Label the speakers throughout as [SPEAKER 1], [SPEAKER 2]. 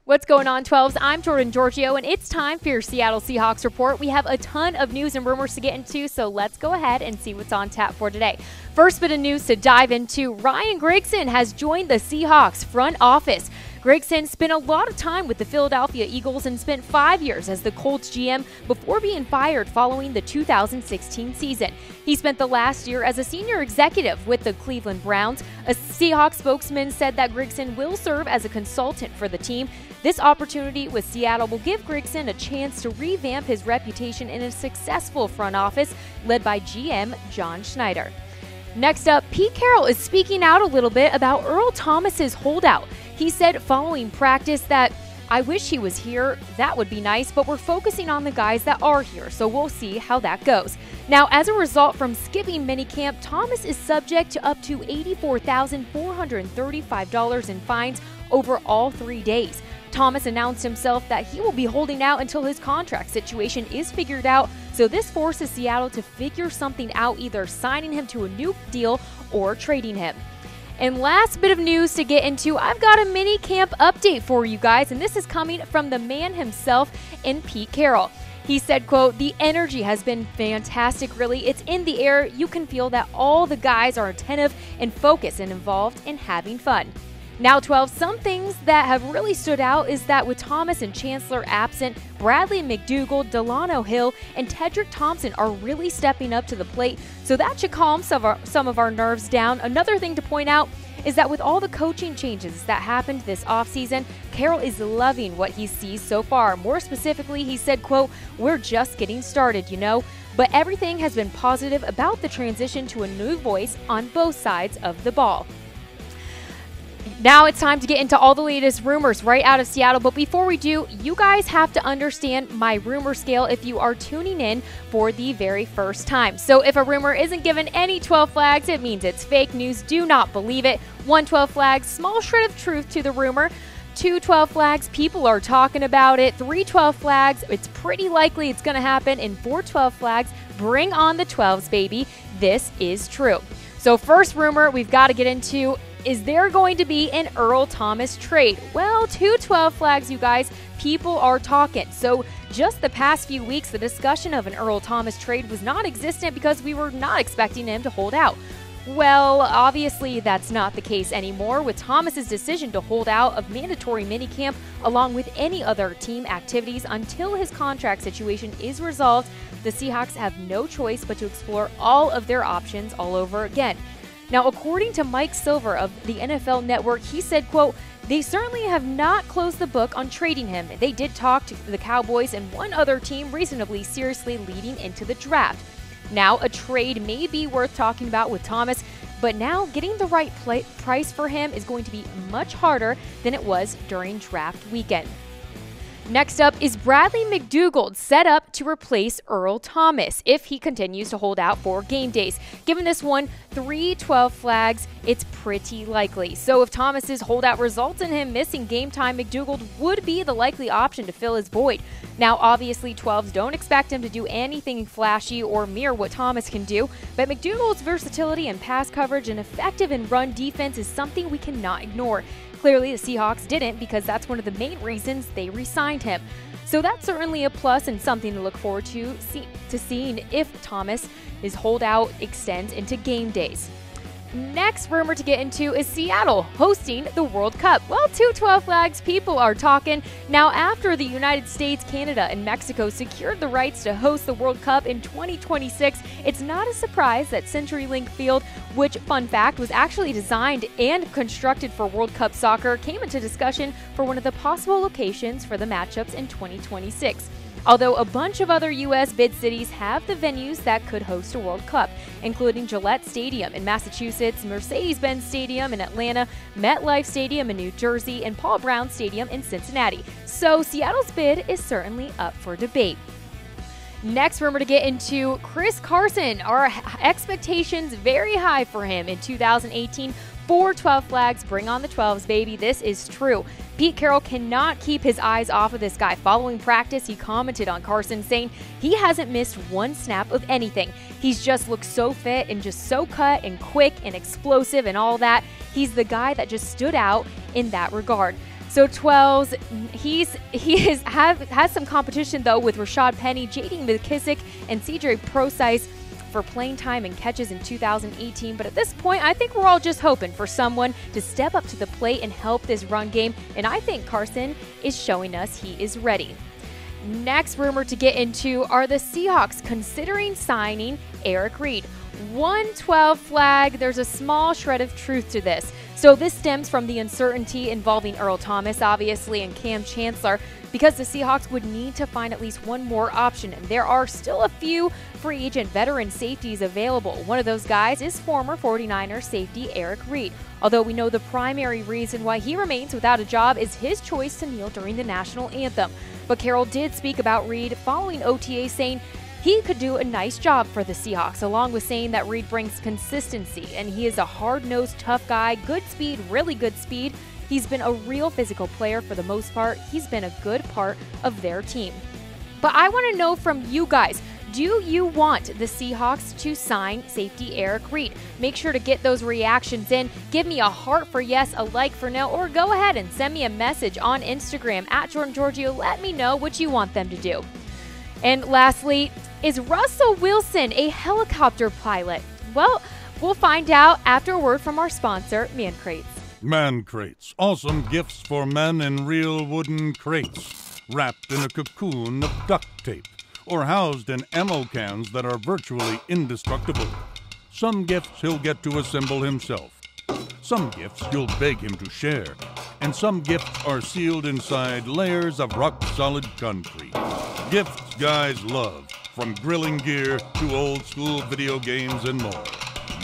[SPEAKER 1] What's going on, 12s? I'm Jordan Giorgio, and it's time for your Seattle Seahawks Report. We have a ton of news and rumors to get into, so let's go ahead and see what's on tap for today. First bit of news to dive into, Ryan Grigson has joined the Seahawks front office. Grigson spent a lot of time with the Philadelphia Eagles and spent 5 years as the Colts GM before being fired following the 2016 season. He spent the last year as a senior executive with the Cleveland Browns. A Seahawks spokesman said that Grigson will serve as a consultant for the team. This opportunity with Seattle will give Grigson a chance to revamp his reputation in a successful front office led by GM John Schneider. Next up, Pete Carroll is speaking out a little bit about Earl Thomas's holdout. He said following practice that, "I wish he was here, that would be nice, but we're focusing on the guys that are here, so we'll see how that goes." Now, as a result from skipping minicamp, Thomas is subject to up to $84,435 in fines over all 3 days. Thomas announced himself that he will be holding out until his contract situation is figured out, so this forces Seattle to figure something out, either signing him to a new deal or trading him. And last bit of news to get into, I've got a mini camp update for you guys, and this is coming from the man himself in Pete Carroll. He said, quote, "The energy has been fantastic, really. It's in the air. You can feel that all the guys are attentive and focused and involved in having fun." Now, 12, some things that have really stood out is that with Thomas and Chancellor absent, Bradley McDougald, Delano Hill, and Tedrick Thompson are really stepping up to the plate, so that should calm some of our nerves down. Another thing to point out is that with all the coaching changes that happened this offseason, Carroll is loving what he sees so far. More specifically, he said, quote, "We're just getting started, you know, but everything has been positive about the transition to a new voice on both sides of the ball." Now it's time to get into all the latest rumors right out of Seattle, but before we do, you guys have to understand my rumor scale if you are tuning in for the very first time. So if a rumor isn't given any 12 flags, it means it's fake news. Do not believe it. 1 12 flags, small shred of truth to the rumor. 2 12 flags, people are talking about it. 3 12 flags, it's pretty likely it's going to happen. And 4 12 flags, bring on the 12s, baby. This is true. So first rumor we've got to get into, is there going to be an Earl Thomas trade? Well, 2 12 flags, you guys. People are talking. So just the past few weeks, the discussion of an Earl Thomas trade was not existent because we were not expecting him to hold out. Well, obviously that's not the case anymore. With Thomas's decision to hold out of mandatory minicamp along with any other team activities until his contract situation is resolved, the Seahawks have no choice but to explore all of their options all over again. Now, according to Mike Silver of the NFL Network, he said, quote, "They certainly have not closed the book on trading him. They did talk to the Cowboys and one other team reasonably seriously leading into the draft. Now, a trade may be worth talking about with Thomas, but now getting the right price for him is going to be much harder than it was during draft weekend." Next up is Bradley McDougald set up to replace Earl Thomas if he continues to hold out for game days. Given this one 3 12 flags, it's pretty likely. So if Thomas's holdout results in him missing game time, McDougald would be the likely option to fill his void. Now, obviously, 12s don't expect him to do anything flashy or mirror what Thomas can do, but McDougald's versatility in pass coverage and effective in run defense is something we cannot ignore. Clearly, the Seahawks didn't, because that's one of the main reasons they re-signed him. So that's certainly a plus and something to look forward to seeing if Thomas's holdout extends into game days. Next rumor to get into is Seattle hosting the World Cup. Well, 2 12 flags, people are talking. Now, after the United States, Canada, and Mexico secured the rights to host the World Cup in 2026, it's not a surprise that CenturyLink Field, which, fun fact, was actually designed and constructed for World Cup soccer, came into discussion for one of the possible locations for the matchups in 2026. Although a bunch of other U.S. bid cities have the venues that could host a World Cup, including Gillette Stadium in Massachusetts, Mercedes-Benz Stadium in Atlanta, MetLife Stadium in New Jersey, and Paul Brown Stadium in Cincinnati. So Seattle's bid is certainly up for debate. Next rumor to get into, Chris Carson. Our expectations very high for him in 2018. 4 12 flags, bring on the 12s, baby. This is true. Pete Carroll cannot keep his eyes off of this guy. Following practice, he commented on Carson, saying he hasn't missed one snap of anything. He's just looked so fit and just so cut and quick and explosive and all that. He's the guy that just stood out in that regard. So 12s, has some competition though with Rashad Penny, J.D. McKissick, and C.J. Procyse for playing time and catches in 2018. But at this point, I think we're all just hoping for someone to step up to the plate and help this run game. And I think Carson is showing us he is ready. Next rumor to get into are the Seahawks considering signing Eric Reid. 112 flag, there's a small shred of truth to this. So this stems from the uncertainty involving Earl Thomas, obviously, and Cam Chancellor, because the Seahawks would need to find at least one more option, and there are still a few free agent veteran safeties available. One of those guys is former 49ers safety Eric Reid, although we know the primary reason why he remains without a job is his choice to kneel during the national anthem. But Carroll did speak about Reid following OTA, saying he could do a nice job for the Seahawks, along with saying that Reid brings consistency, and he is a hard-nosed, tough guy, good speed, really good speed. He's been a real physical player for the most part. He's been a good part of their team. But I want to know from you guys, do you want the Seahawks to sign safety Eric Reid? Make sure to get those reactions in. Give me a heart for yes, a like for no, or go ahead and send me a message on Instagram at Jordan Giorgio. Let me know what you want them to do. And lastly, is Russell Wilson a helicopter pilot? Well, we'll find out after a word from our sponsor, Man Crates.
[SPEAKER 2] Man Crates, awesome gifts for men in real wooden crates, wrapped in a cocoon of duct tape, or housed in ammo cans that are virtually indestructible. Some gifts he'll get to assemble himself. Some gifts you'll beg him to share. And some gifts are sealed inside layers of rock-solid concrete. Gifts guys love, from grilling gear to old-school video games and more.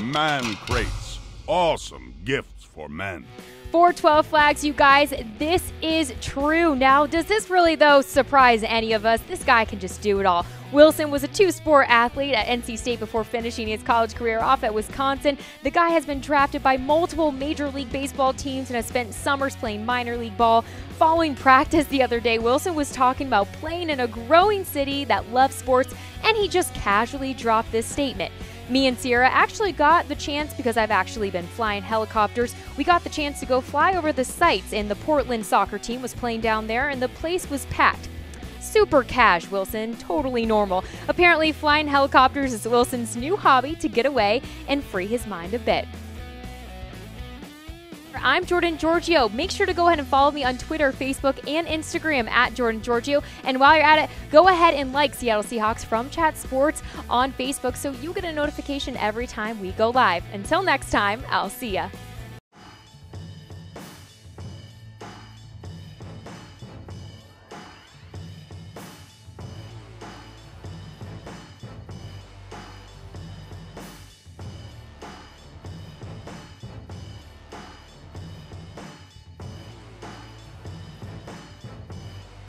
[SPEAKER 2] Man Crates, awesome gifts for men.
[SPEAKER 1] 412 flags, you guys, this is true. Now, does this really, though, surprise any of us? This guy can just do it all. Wilson was a two-sport athlete at NC State before finishing his college career off at Wisconsin. The guy has been drafted by multiple Major League Baseball teams and has spent summers playing minor league ball. Following practice the other day, Wilson was talking about playing in a growing city that loves sports, and he just casually dropped this statement. Me and Sierra actually got the chance, because I've actually been flying helicopters, we got the chance to go fly over the sites, and the Portland soccer team was playing down there, and the place was packed. Super cash, Wilson. Totally normal. Apparently, flying helicopters is Wilson's new hobby to get away and free his mind a bit. I'm Jordan Giorgio. Make sure to go ahead and follow me on Twitter, Facebook, and Instagram at Jordan Giorgio. And while you're at it, go ahead and like Seattle Seahawks from Chat Sports on Facebook so you get a notification every time we go live. Until next time, I'll see ya.